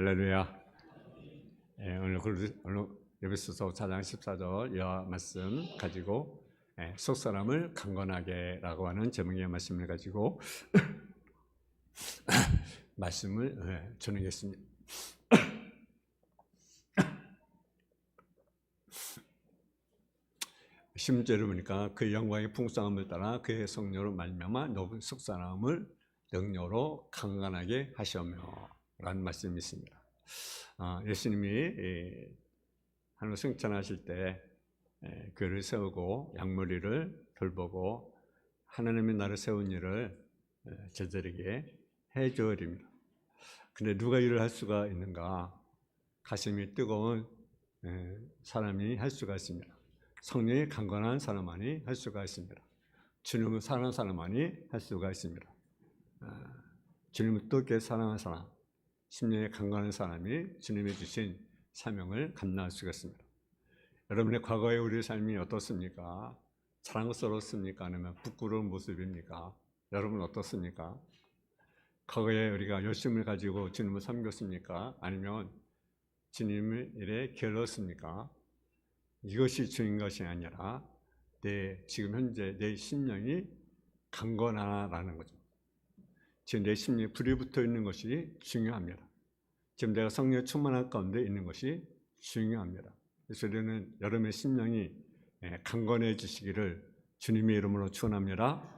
할렐루야. 오늘 에베소서 4장 14절 이하 말씀 가지고 속사람을 강건하게라고 하는 제목의 말씀을 가지고 말씀을 전하겠습니다. 10절을 보니까 그의 영광의 풍성함을 따라 그의 성령으로 말미암아 높은 속사람을 능력으로 강건하게 하시며 라는 말씀이 있습니다. 예수님이 하늘 승천하실 때 교회를 세우고 양머리를 돌보고 하나님이 나를 세운 일을 제자에게 해줘야 됩니다. 근데 누가 일을 할 수가 있는가? 가슴이 뜨거운 사람이 할 수가 있습니다. 성령이 강건한 사람만이 할 수가 있습니다. 주님을 사랑하는 사람만이 할 수가 있습니다. 주님을 뜨겁게 사랑하는 사람, 심령이 강건한 사람이 주님이 주신 사명을 감당할 수가 있습니다. 여러분의 과거의 우리의 삶이 어떻습니까? 자랑스러웠습니까? 아니면 부끄러운 모습입니까? 여러분 어떻습니까? 과거에 우리가 열심을 가지고 주님을 섬겼습니까? 아니면 주님의 일에 게을렀습니까? 이것이 중요한 것이 아니라 지금 현재 내 심령이 강건하라는 거죠. 지금 내 심리에 불이 붙어 있는 것이 중요합니다. 지금 내가 성령의 충만한 가운데 있는 것이 중요합니다. 그래서 우리는 여러분의 심령이 강건해지시기를 주님의 이름으로 축원합니다.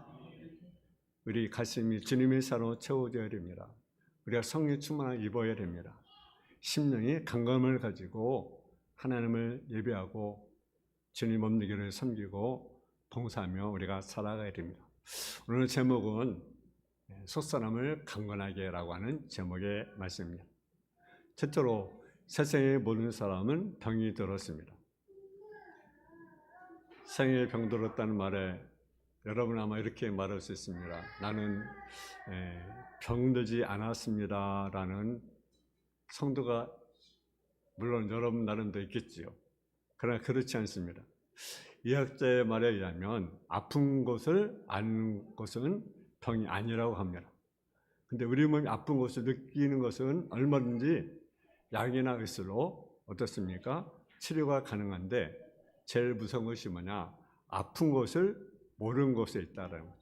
우리 가슴이 주님의 사랑으로 채워져야 됩니다. 우리가 성령의 충만함을 입어야 됩니다. 심령이 강건함을 가지고 하나님을 예배하고 주님 없는 길을 섬기고 봉사하며 우리가 살아가야 됩니다. 오늘 제목은 속사람을 강건하게라고 하는 제목의 말씀입니다. 첫째로 세상의 모든 사람은 병이 들었습니다. 세상에 병 들었다는 말에 여러분 아마 이렇게 말할 수 있습니다. 나는 병들지 않았습니다 라는 성도가 물론 여러분 나름대로 있겠지요. 그러나 그렇지 않습니다. 의학자의 말에 의하면 아픈 것을 아는 것은 병이 아니라고 합니다. 근데 우리 몸이 아픈 것을 느끼는 것은 얼마든지 약이나 의술로 어떻습니까? 치료가 가능한데 제일 무서운 것이 뭐냐? 아픈 것을 모르는 것에 있다라는 거죠.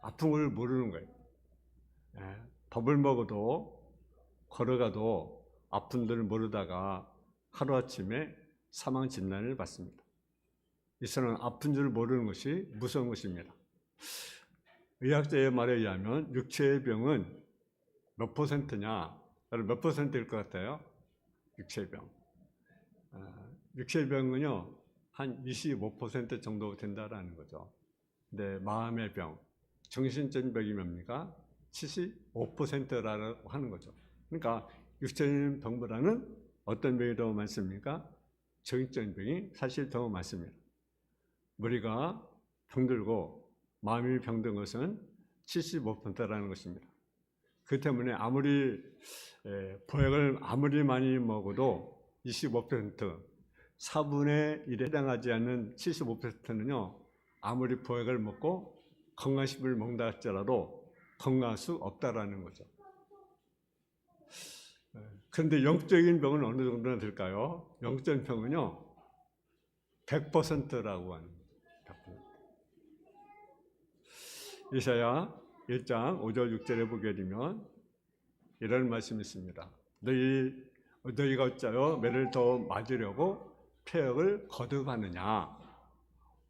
아픈 걸 모르는 거예요. 밥을 먹어도 걸어가도 아픈 데를 모르다가 하루아침에 사망 진단을 받습니다. 이 사람은 아픈 줄 모르는 것이 무서운 것입니다. 의학자의 말에 의하면 육체의 병은 몇 퍼센트냐? 여러분 몇 퍼센트일 것 같아요? 육체의 병. 육체의 병은요, 한 25% 정도 된다라는 거죠. 근데 마음의 병, 정신적인 병이 뭡니까? 75%라고 하는 거죠. 그러니까 육체적인 병보다는 어떤 병이 더 많습니까? 정신적인 병이 사실 더 많습니다. 머리가 병들고 마음이 병든 것은 75%라는 것입니다. 그 때문에 아무리 보약을 아무리 많이 먹어도 25%, 4분의 1에 해당하지 않는 75%는요, 아무리 보약을 먹고 건강식품을 먹는다 할지라도 건강할 수 없다라는 거죠. 그런데 영적인 병은 어느 정도나 될까요? 영적인 병은요, 100%라고 하는 거죠. 100%. 이사야 1장 5절 6절에 보게 되면 이런 말씀이 있습니다. 너희가 어찌하여 매를 더 맞으려고 폐역을 거듭하느냐?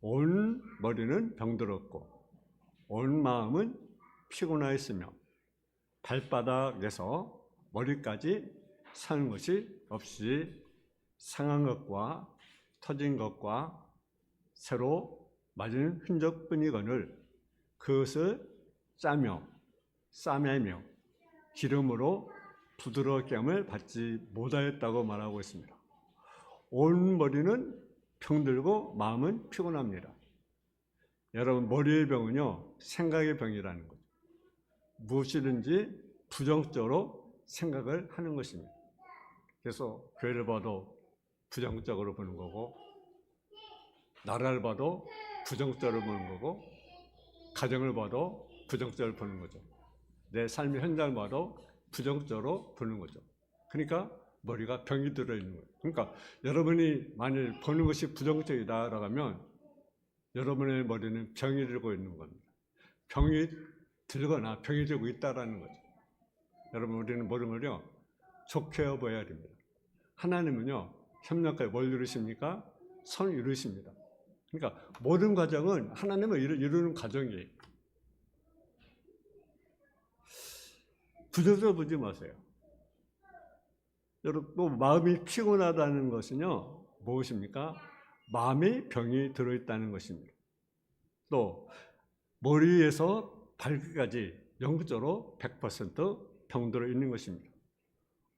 온 머리는 병들었고 온 마음은 피곤하였으며 발바닥에서 머리까지 사는 것이 없이 상한 것과 터진 것과 새로 맞은 흔적뿐이거늘 그것을 싸매며 기름으로 부드럽게 함을 받지 못하였다고 말하고 있습니다. 온 머리는 병들고 마음은 피곤합니다. 여러분 머리의 병은요, 생각의 병이라는 거죠. 무엇이든지 부정적으로 생각을 하는 것입니다. 그래서 교회를 봐도 부정적으로 보는 거고, 나라를 봐도 부정적으로 보는 거고, 가정을 봐도 부정적으로 보는 거죠. 내 삶의 현장을 봐도 부정적으로 보는 거죠. 그러니까 머리가 병이 들어있는 거예요. 그러니까 여러분이 만일 보는 것이 부정적이다라고 하면 여러분의 머리는 병이 들고 있는 겁니다. 병이 들거나 병이 들고 있다라는 거죠. 여러분, 우리는 모든 걸요 좋게 보여야 됩니다. 하나님은요 협력하여 뭘 이루십니까? 선을 이루십니다. 그러니까 모든 과정은 하나님을 이루는 과정이에요. 부정적으로 보지 마세요. 여러분, 또 마음이 피곤하다는 것은요 무엇입니까? 마음에 병이 들어있다는 것입니다. 또 머리에서 발끝까지 영적으로 100% 병들어 있는 것입니다.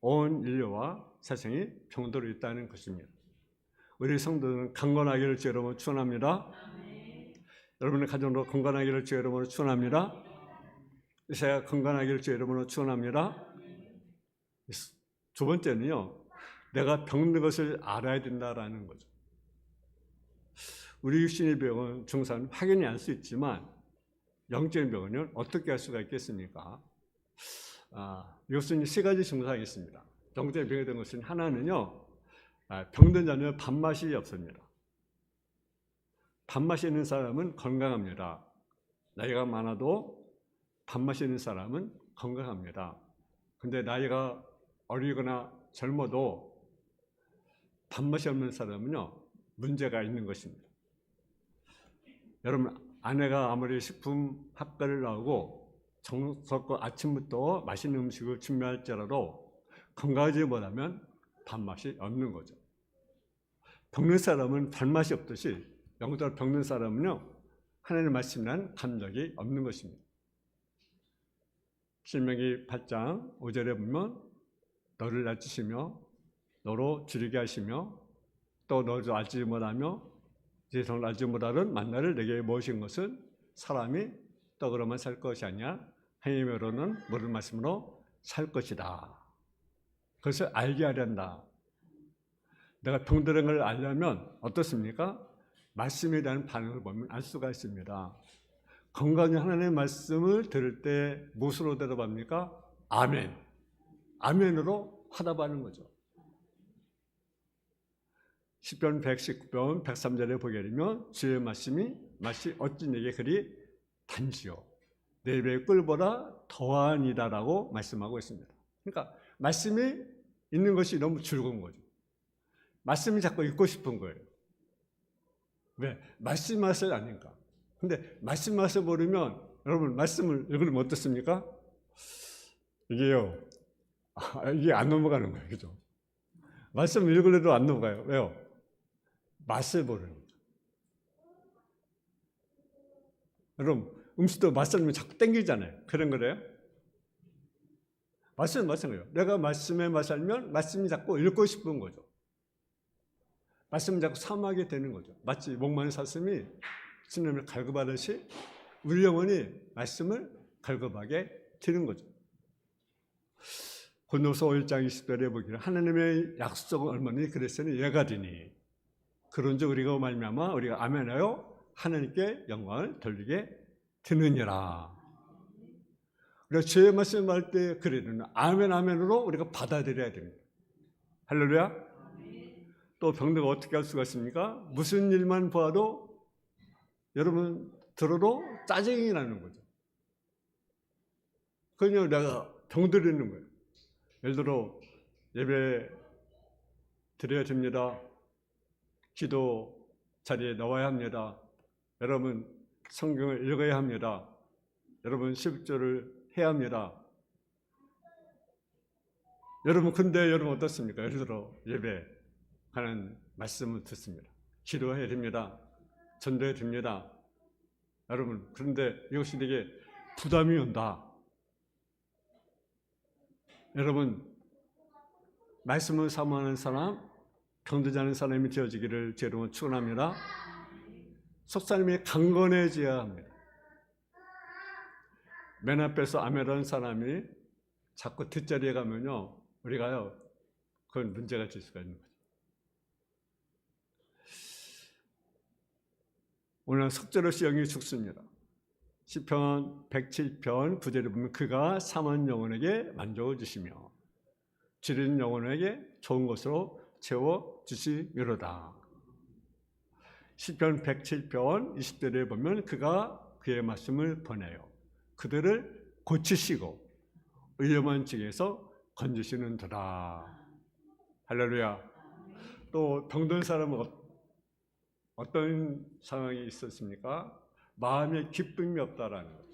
온 인류와 세상이 병들어 있다는 것입니다. 우리 성도들은 강건하기를 주 여러분 축원합니다. 여러분의 가정도 건강하기를 주 여러분 축원합니다. 제가 건강하기를 주 여러분 축원합니다. 두 번째는요, 내가 병든 것을 알아야 된다라는 거죠. 우리 육신의 병은 증상은 확연히 알 수 있지만 영적인 병은 어떻게 할 수가 있겠습니까? 이것은 세 가지 증상이 있습니다. 영적인 병이 된 것은 하나는요, 병든 자는 밥맛이 없습니다. 밥맛이 있는 사람은 건강합니다. 나이가 많아도 밥맛이 있는 사람은 건강합니다. 근데 나이가 어리거나 젊어도 밥맛이 없는 사람은요 문제가 있는 것입니다. 여러분, 아내가 아무리 식품 학과를 나오고 정성껏 아침부터 맛있는 음식을 준비할지라도 건강하지 못하면 밥맛이 없는 거죠. 병든 사람은 밥맛이 없듯이 영적으로 병든 사람은요 하나님의 말씀이란 감격이 없는 것입니다. 신명기 8장 5절에 보면 너를 낮추시며 너로 지르게 하시며 또 너도 알지 못하며 세상을 알지 못하는 만나를 내게 모신 것은 사람이 떡으로만 살 것이 아니야 하나님으로는 모든 말씀으로 살 것이다. 그것을 알게 하련다. 내가 병들은 걸 알려면 어떻습니까? 말씀에 대한 반응을 보면 알 수가 있습니다. 건강히 하나님의 말씀을 들을 때 무엇으로 대답합니까? 아멘. 아멘으로 화답하는 거죠. 시편 119편 103절에 보게 되면 주의 말씀이 어찌 내게 그리 단지요 내 입의 꿀보다 더하니다라고 말씀하고 있습니다. 그러니까 말씀이 있는 것이 너무 즐거운 거죠. 말씀이 자꾸 읽고 싶은 거예요. 왜? 말씀 맛을 아니까. 근데 말씀 맛을 모르면 여러분 말씀을 읽으면 어떻습니까? 이게요 이게 안 넘어가는 거예요. 그죠? 말씀을 읽으려도 안 넘어가요. 왜요? 맛을 모르는 거죠. 여러분, 음식도 맛을 자꾸 땡기잖아요. 그런 거래요? 말씀은 마찬가지예요. 내가 말씀에 맛을 알면 말씀이 자꾸 읽고 싶은 거죠. 말씀을 자꾸 삼하게 되는 거죠. 마치 목마른 사슴이 주님을 갈급하듯이 우리 영혼이 말씀을 갈급하게 되는 거죠. 고린도서 1장 20절에 보기를 하나님의 약속은 얼마나 그랬으니 예가 되니 그런즉 우리가 말미암아 우리가 아멘하여 하나님께 영광을 돌리게 되느니라. 그래서 주의 말씀을 할 때 그래는 아멘 아멘으로 우리가 받아들여야 됩니다. 할렐루야. 또 병들가 어떻게 할 수가 있습니까? 무슨 일만 봐도 여러분 들어도 짜증이 나는 거죠. 그냥 내가 병들이는 거예요. 예를 들어 예배 드려야 됩니다. 기도 자리에 나와야 합니다. 여러분 성경을 읽어야 합니다. 여러분 10절을 해야 합니다. 여러분 근데 여러분 어떻습니까? 예를 들어 예배 하는 말씀을 듣습니다. 기도해야 됩니다. 전도해야 됩니다. 여러분 그런데 이것이 되게 부담이 온다. 여러분 말씀을 사모하는 사람, 병들지 않은 사람이 되어지기를 제 이름으로 축원합니다. 속사람이 강건해져야 합니다. 맨 앞에서 아멘하는 사람이 자꾸 뒷자리에 가면요 우리가요 그건 문제가 될 수가 있는 거죠. 오늘 석절 없이 영이 죽습니다. 시편 107편 9절에 보면 그가 상한 영혼에게 만족을 주시며 지른 영혼에게 좋은 것으로 채워 주시미로다. 시편 107편 20절에 보면 그가 그의 말씀을 보내요. 그들을 고치시고 위험한 중에서 건지시는도다. 할렐루야. 또 병든 사람은 어떤 상황이 있었습니까? 마음에 기쁨이 없다라는 거죠.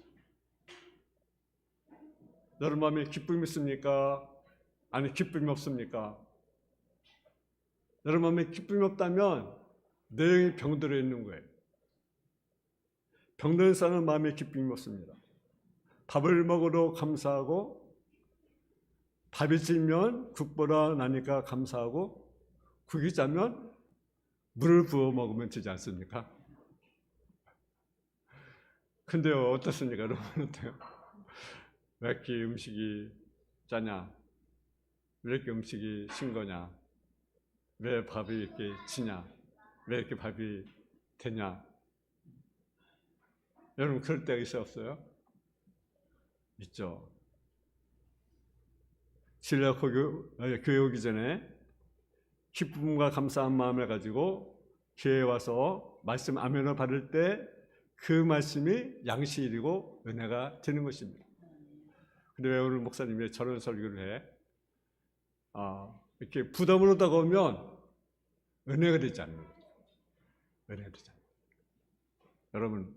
여러분 마음에 기쁨이 있습니까? 아니 기쁨이 없습니까? 여러분 마음에 기쁨이 없다면 내용이 병들어 있는 거예요. 병든 사람은 마음에 기쁨이 없습니다. 밥을 먹어도 감사하고 밥이 질면 국보라 나니까 감사하고 국이 짜면 물을 부어 먹으면 되지 않습니까? 근데요 어떻습니까? 여러분 어때요? 왜 이렇게 음식이 짜냐? 왜 이렇게 음식이 싱거냐? 왜 밥이 이렇게 지냐? 왜 이렇게 밥이 되냐? 여러분 그럴 때가 있어요 없어요? 있죠. 신라 교회 오기 전에 기쁨과 감사한 마음을 가지고 교회에 와서 말씀 아멘을 받을 때 그 말씀이 양식이고 은혜가 되는 것입니다. 근데 왜 오늘 목사님이 저런 설교를 해? 이렇게 부담으로 다가오면 은혜가 되지 않는 거죠. 은혜가 되지 않는 거죠. 여러분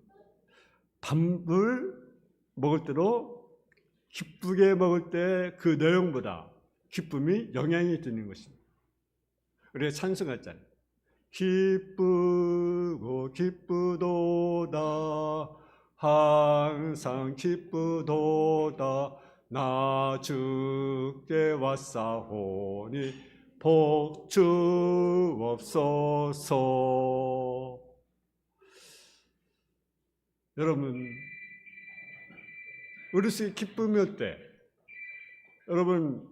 밥을 먹을 때도 기쁘게 먹을 때 그 내용보다 기쁨이 영향이 되는 것입니다. 우리가 찬송했잖아요. 기쁘고 기쁘도다 항상 기쁘도다 나 주께 왔사오니 복 주옵소서. 여러분 우리의 기쁨일 때 여러분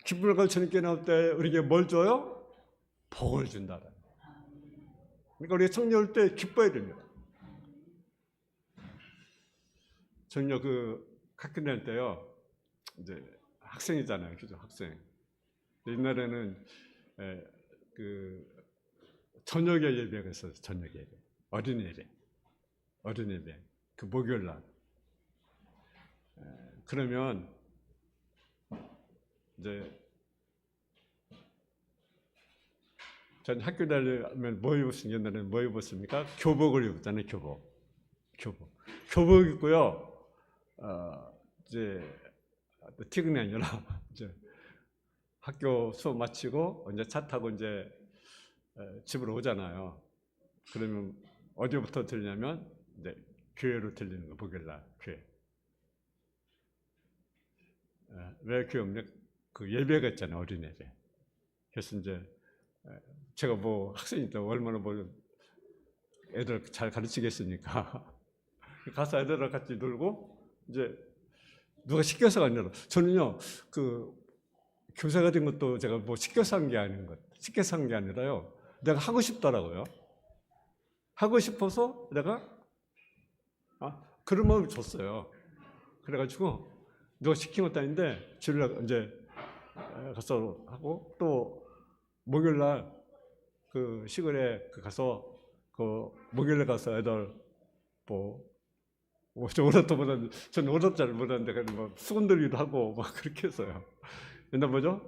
기쁨을 가지고 주님께 나올 때 우리에게 뭘 줘요? 복을 준다. 그러니까 우리가 청년일 때 기뻐야 됩니다. 저는요 학교 다닐 때요 이제 학생이잖아요, 그죠? 학생. 옛날에는 저녁에 예배가 있었어요. 저녁 예배, 어린 예배, 그 목요일 날. 그러면 이제 전 학교 다니면 뭐 입었습니까? 옛날에는 뭐 입었습니까? 교복을 입었잖아요. 교복 입고요. 이제 퇴근이 아니라 이제 학교 수업 마치고 이제 차 타고 이제 집으로 오잖아요. 그러면 어디부터 들리냐면 이제 교회로 들리는 거, 목요일 날 교회. 왜 교회 없냐? 그 예배가 있잖아요, 어린 예배. 그래서 이제 제가 뭐 학생이니까 얼마나 뭐 애들 잘 가르치겠습니까? 가서 애들이랑 같이 놀고 이제 누가 시켜서가 아니라 저는요 그 교사가 된 것도 제가 뭐 시켜서 한 게 아니라요. 내가 하고 싶더라고요. 하고 싶어서 내가 그런 마음을 줬어요. 그래가지고 누가 시킨 것도 아닌데 주일날 이제 가서 하고 또 목요일날 그 시골에 가서 그 목요일에 가서 애들 저 오락도 못하는데 저는 오락 잘 못하는데 그냥 뭐 수건 들기도 하고 막 그렇게 했어요. 옛날 뭐죠?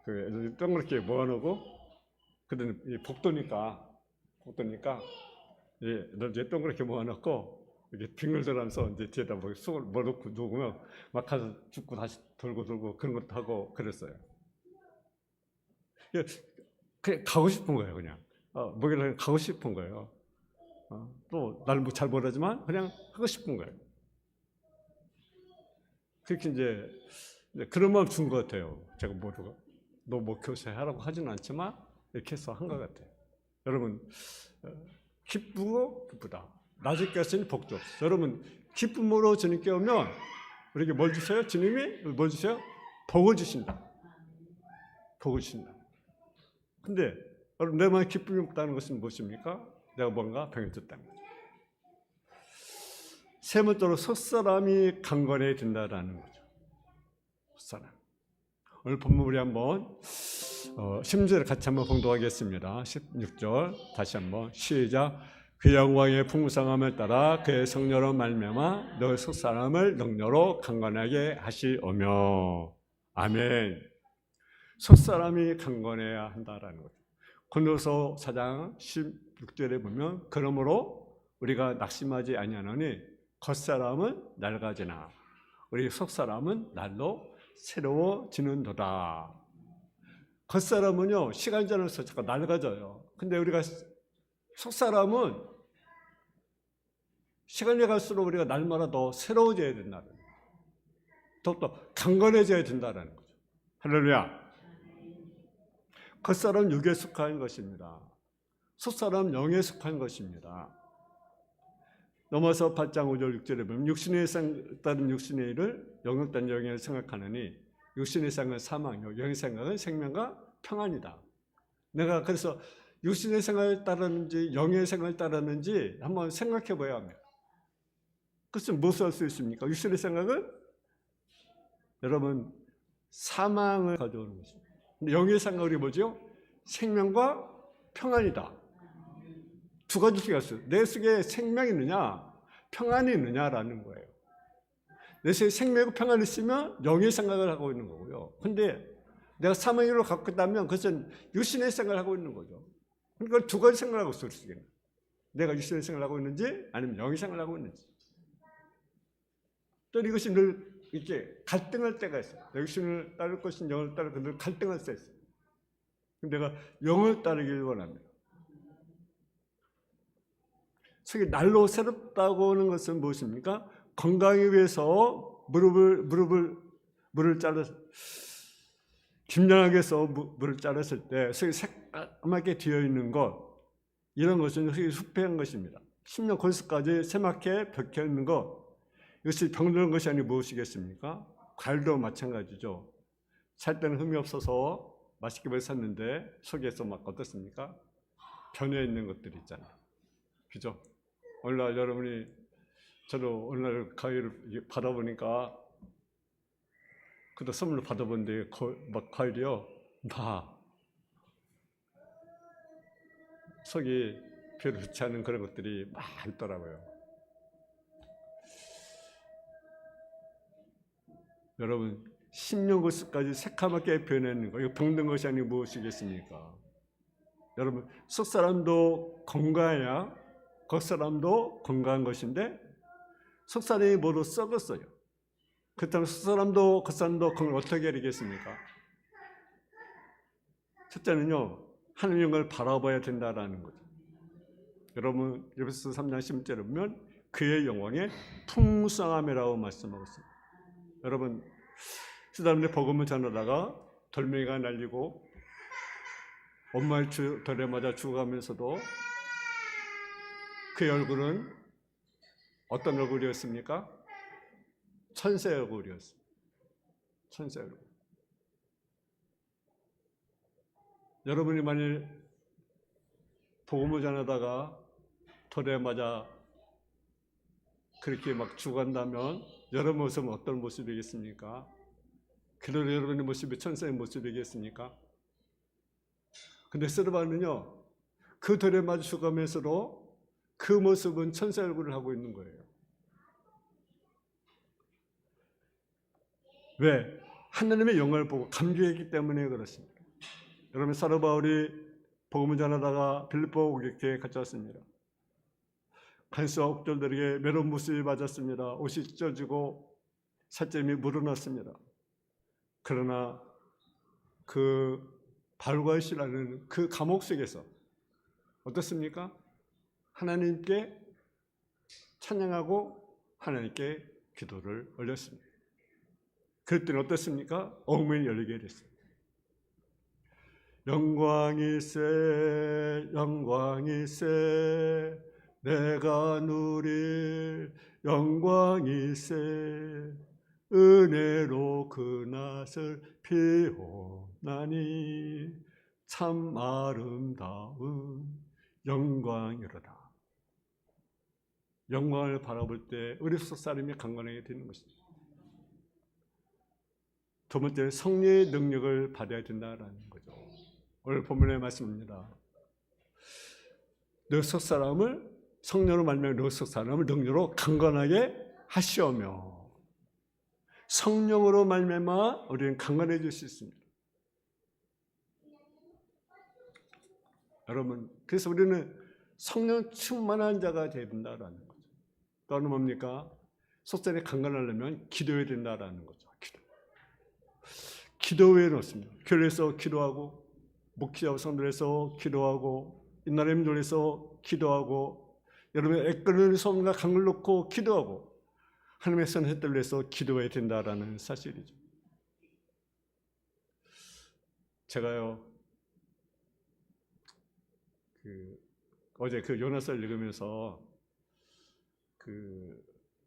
그 애들 동그랗게 모아놓고 그때는 복도니까 애들 동그랗게 모아놓고 이렇게 빙글들면서 이제 뒤에다 뭐 수건 뭐 넣고 누우면 막 가서 죽고 다시 돌고 그런 것도 하고 그랬어요. 그냥 가고 싶은 거예요, 그냥. 목요일에 가고 싶은 거예요. 또 나는 뭐 잘 모르지만 그냥 하고 싶은 거예요. 그렇게 이제 그런 마음 준 것 같아요. 제가 모르고 너 뭐 교사하라고 하지는 않지만 이렇게 해서 한 것 같아요. 여러분 기쁘고 기쁘다. 낮에 깼으니 복도 없어. 여러분 기쁨으로 주님께 오면 우리에게 뭘 주세요? 주님이 뭘 주세요? 복을 주신다. 복을 주신다. 근데 여러분 내 마음에 기쁨이 없다는 것은 무엇입니까? 내가 뭔가 병이 졌다는 거죠. 세 번째로 속사람이 강건해야 된다라는 거죠. 속사람. 오늘 본문 우리 한번 16절 같이 한번 봉독하겠습니다. 16절 다시 한번 시작. 그 영광의 풍성함을 따라 그의 성령으로 말미암아 너희 속사람을 능력으로 강건하게 하시오며. 아멘. 속사람이 강건해야 한다라는 거죠. 고린도서 4장 16절에 보면 그러므로 우리가 낙심하지 아니하노니 겉사람은 낡아지나 우리 속사람은 날로 새로워지는도다. 겉사람은요 시간이 지나서 잠깐 낡아져요. 근데 우리가 속사람은 시간이 갈수록 우리가 날마다 더 새로워져야 된다는 거예요. 더욱더 강건해져야 된다는 거죠. 할렐루야. 겉사람 육에 속한 것입니다. 속사람 영에 속한 것입니다. 넘어서 8장 5절 6절에 보면 육신의 다른 육신의 일을 영역 다른 영역을 생각하느니 육신의 생각은 사망이요 영의 생각은 생명과 평안이다. 내가 그래서 육신의 생각을 따르는지 영의 생각을 따르는지 한번 생각해 봐야 합니다. 그것은 무엇을 할 수 있습니까? 육신의 생각은 여러분 사망을 가져오는 것입니다. 근데 영의 생각이 뭐죠? 생명과 평안이다. 두 가지가 있어요. 내 속에 생명이 있느냐 평안이 있느냐라는 거예요. 내 속에 생명과 평안이 있으면 영의 생각을 하고 있는 거고요. 근데 내가 사망으로 갖고 있다면 그것은 육신의 생각을 하고 있는 거죠. 그러니까 두 가지 생각을 하고 있을 수 있겠네요. 내가 육신의 생각을 하고 있는지 아니면 영의 생각을 하고 있는지. 또 이것이 늘 이렇게 갈등할 때가 있어요. 내 육신을 따를 것인 영을 따를 것인 늘 갈등할 때 있어요. 근데 내가 영을 따르길 원합니다. 속이 날로 새롭다고 하는 것은 무엇입니까? 건강을 위해서 물을 잘라서 김연하게 해서 물을 자랐을 때 속이 새까맣게 되어 있는 것 이런 것은 속이 흡해한 것입니다. 10년 골수까지 새맣게 벗겨 있는 것 이것이 병드는 것이 아니 무엇이겠습니까? 과일도 마찬가지죠. 살 때는 흠이 없어서 맛있게 잘 샀는데 속에서 막 어떻습니까? 변해 있는 것들이 있잖아요. 그죠? 오늘날 여러분이 저도 오늘날 과일을 받아보니까 그도 선물로 받아본데 막 과일이요 막 속이 별로 좋지 않은 그런 것들이 많더라고요. 여러분 10년 골수까지 새까맣게 변해있는 거 이거 병든 것이 아니고 무엇이겠습니까? 여러분 속사람도 건강해야 겉사람도 건강한 것인데 속사람이 모두 썩었어요. 그렇다면 속사람도 겉사람도 건강 어떻게 되겠습니까? 첫째는요 하나님의 영광을 바라봐야 된다라는 거죠. 여러분 에베소서 3장 10절에 보면 그의 영광의 풍성함이라고 말씀하고 있습니다. 여러분 쓰다듬는 복음을 전하다가 돌멩이가 날리고 엄마의 돌에 맞아 죽어가면서도 그의 얼굴은 어떤 얼굴이었습니까? 천사의 얼굴이었습니다. 천사의 얼굴. 여러분이 만일 복음을 전하다가 돌에 맞아 그렇게 막 죽어간다면 여러분 모습은 어떤 모습이겠습니까? 그대로 여러분의 모습이 천사의 모습이겠습니까? 근데 스데반은요 그 돌에 맞아 죽어가면서도 그 모습은 천사 얼굴을 하고 있는 거예요. 왜? 하나님의 영광을 보고 감격했기 때문에 그렇습니다. 여러분 사도 바울이 복음을 전하다가 빌립보 고객께 같이 왔습니다. 간수와 옥졸들에게 매로운 무수히 맞았습니다. 옷이 찢어지고 살점이 물어났습니다. 그러나 그 발과시라는 그 감옥 속에서 어떻습니까? 하나님께 찬양하고 하나님께 기도를 올렸습니다. 그랬더니 어떻습니까? 엉문이 열리게 됐습니다. 영광이세 영광이세 내가 누릴 영광이세 은혜로 그 낫을 피우나니 참 아름다운 영광이로다. 영광을 바라볼 때 우리 속 사람이 강건하게 되는 것입니다. 두 번째는 성령의 능력을 받아야 된다라는 거죠. 오늘 본문의 말씀입니다. 너 속 사람을 성령으로 말미암아 너 속 사람을 능력으로 강건하게 하시오며, 성령으로 말미암아 우리는 강건해질 수 있습니다. 여러분, 그래서 우리는 성령 충만한 자가 되어야 된다라는 거죠. 또는 뭡니까? 속전에 강건하려면 기도해야 된다라는 거죠. 기도 외에는 없습니다. 교회에서 기도하고, 목회자와 성도에서 기도하고, 인나라의 민족에서 기도하고, 여러분의 애끓는 소금과 강을 놓고 기도하고, 하나님의 선했들 위해서 기도해야 된다라는 사실이죠. 제가요, 어제 요나서를 읽으면서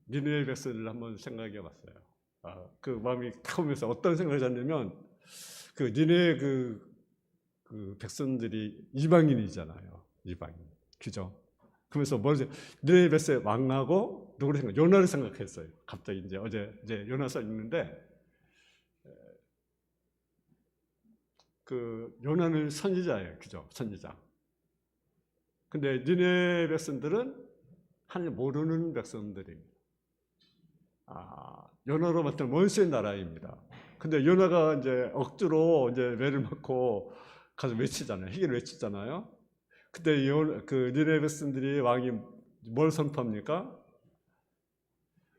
니느웨 백성들을 한번 생각해 봤어요. 그 마음이 탁 오면서 어떤 생각을 했냐면, 니느웨 백성들이 이방인이잖아요. 이방인. 그죠? 그러면서 니느웨 백성의 왕하고 누구를 요나를 생각했어요. 갑자기 어제 요나서 읽는데, 요나는 선지자예요. 그죠? 선지자. 근데 니느웨 백성들은 하나님 모르는 백성들입니다. 요나로 봤더니 원수의 나라입니다. 근데 요나가 이제 억지로 매를 맞고 가서 외치잖아요. 희귀를 외치잖아요. 그때 니느웨 백성들이 왕이 뭘 선포합니까?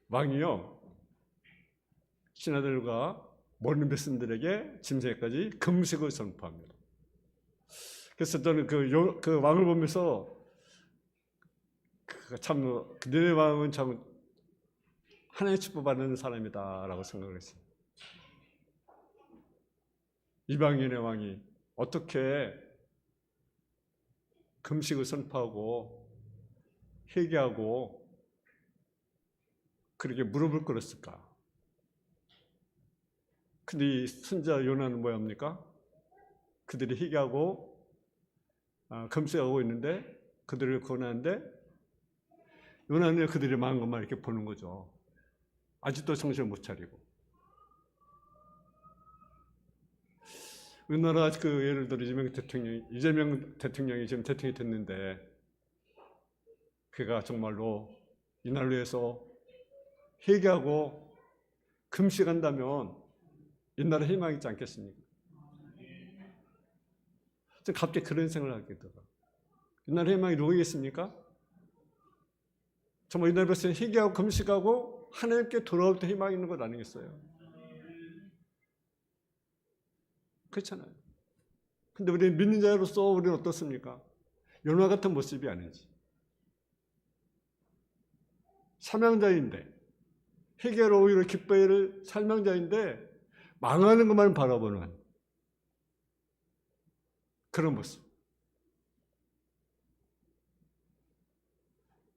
왕이요, 신하들과 모르는 백성들에게 짐승에까지 금식을 선포합니다. 그래서 저는 그 왕을 보면서 참 니느웨 왕은 참 하나님의 축복받는 사람이다라고 생각을 했어요. 이방인의 왕이 어떻게 금식을 선포하고 회개하고 그렇게 무릎을 꿇었을까? 근데 이 선지자 요나는 뭐합니까? 그들이 회개하고 금식하고 있는데, 그들을 권하는데 요나는 그들이 망한 것만 이렇게 보는 거죠. 아직도 정신을 못 차리고. 우리나라 예를 들어 이재명 대통령이 지금 대통령이 됐는데, 그가 정말로 이 나라를 위해서 회개하고 금식한다면 이 나라 희망이 있지 않겠습니까? 갑자기 그런 생각을 하게 되더라고요. 이 나라 희망이 누구겠습니까? 정말 이 나라 백성이 회개하고 금식하고 하나님께 돌아올 때 희망이 있는 것 아니겠어요? 그렇잖아요. 근데 우리 믿는 자로서 우리는 어떻습니까? 요나 같은 모습이 아니지. 사명자인데, 회개로 오히려 기뻐해야 할 사명자인데 망하는 것만 바라보는 그런 모습.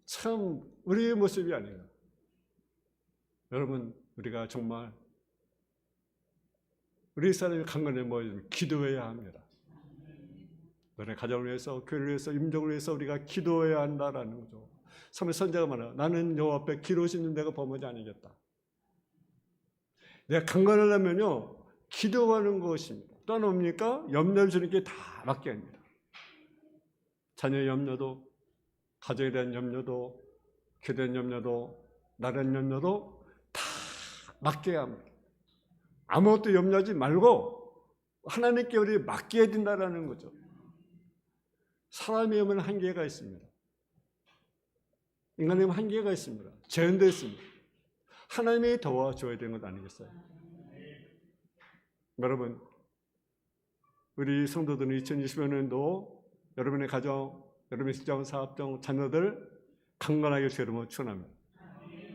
참 우리의 모습이 아닌가. 여러분, 우리가 정말 우리 사람이 강건해 모여서 기도해야 합니다. 너네 가정을 위해서, 교회를 위해서, 임종을 위해서 우리가 기도해야 한다라는 거죠. 참에 선자가 말해요. 나는 여호와 앞에 기도 씻는 데가 범하지 아니겠다. 내가 강건하려면요, 기도하는 것입니다. 또 하나 뭡니까? 염려를 주님께 다 맡게 합니다. 자녀의 염려도, 가정에 대한 염려도, 교회에 대한 염려도, 나라에 대한 염려도 다 맡겨야 합니다. 아무것도 염려하지 말고 하나님께 우리 맡겨야 된다는 거죠. 사람의 힘은 한계가 있습니다. 인간의 힘은 한계가 있습니다. 제한되어 있습니다. 하나님이 도와줘야 되는 것 아니겠어요? 여러분, 우리 성도들은 2025년도 여러분의 가정, 여러분의 직장, 사업장, 자녀들 강건하게 주기를 축원합니다.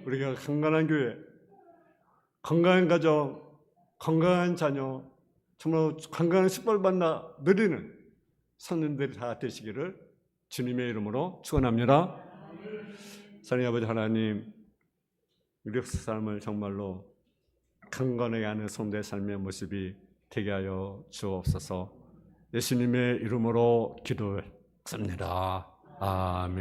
우리가 강건한 교회, 건강한 가정, 건강한 자녀, 정말 건강한 축복을 받나 누리는 성도들이 다 되시기를 주님의 이름으로 축원합니다. 사랑의 아버지 하나님, 우리 삶을 정말로 강건하게 하는 성도의 삶의 모습이 되게 하여 주옵소서. 예수님의 이름으로 기도했습니다. 아멘.